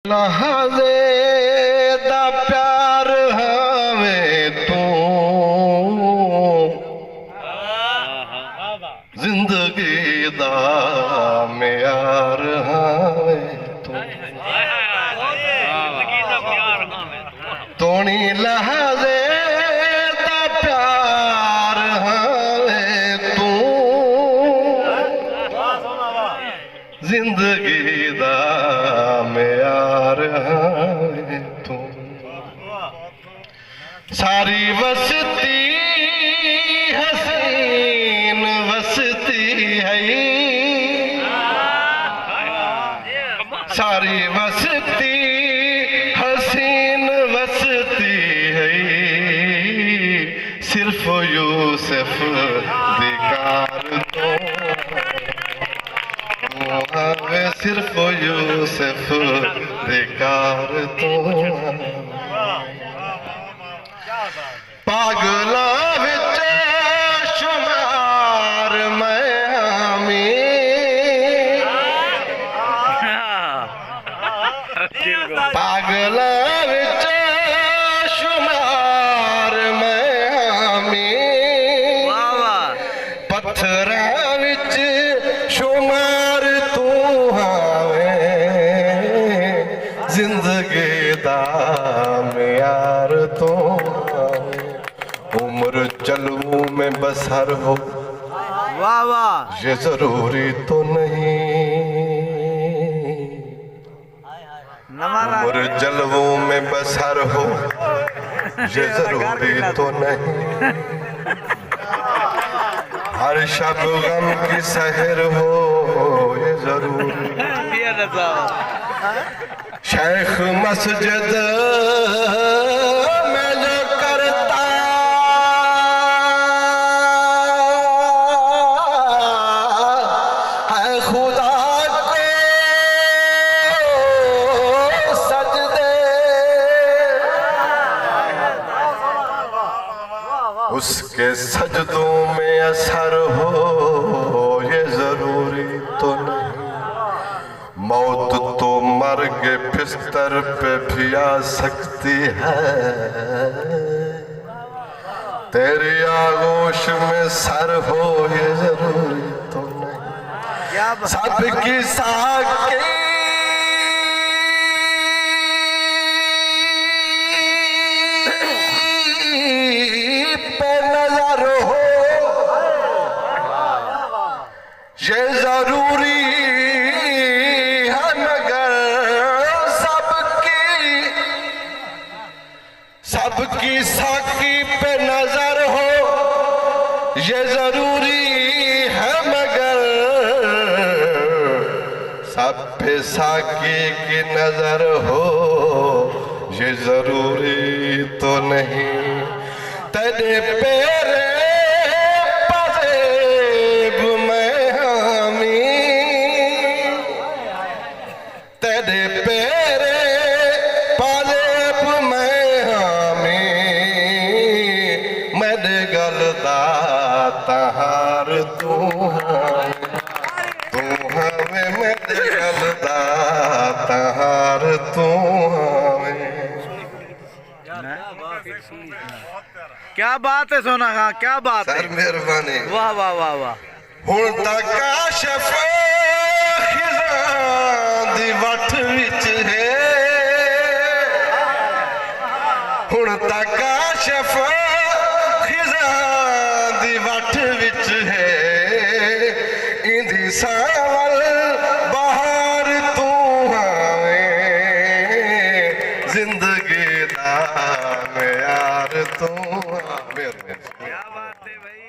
लहज़े दा प्यार हवे तू जिंदगी दा म्यार हवे तू तोणी लहज़े दा प्यार हवे तू जिंदगी दा म्यार हवे तू सारी वसती हसीन वसती है सारी वसती हसीन वसती है सिर्फ यूसुफ दिकार तो हमें सिर्फ यूसुफ दिकार तो पागला विच शुमार मैं हामी पागला विच शुमार मैं हामी पत्थरां विच शुमार तू हावे जिंदगी दा म्यार तू उम्र चलू में बसर हो वाह वाह ये जरूरी तो नहीं उम्र जलवों में बसर हो ये जरूरी तो नहीं हर शब गम की सहर हो ये जरूरी शेख मस्जिद में जो करता है खुदा को सजदे उसके सजदों में असर हो ये जरूरी तो नहीं मौत तो मर के बिस्तर पे भी आ सकती है तेरी आगोश में सर हो ये जरूरी तो नहीं सबकी साकी पे नजर हो ये जरूरी सबकी साकी पे नजर हो ये जरूरी है मगर सब पे साकी की नजर हो ये जरूरी तो नहीं तेरे पेरे पजेब में हामी तेरे पेरे तहार तू हमें मैं गलदा तहार तू हमें क्या बात है सोना खां क्या बात है सर मेहरबानी वाह वाह वाह वाह हुण तक काशफ खिज़ां दी वठ विच है हुण तक काशफ वठ विच है इंदी सावल बहार तू हावे जिंदगी दा म्यार तू क्या बात है भाई।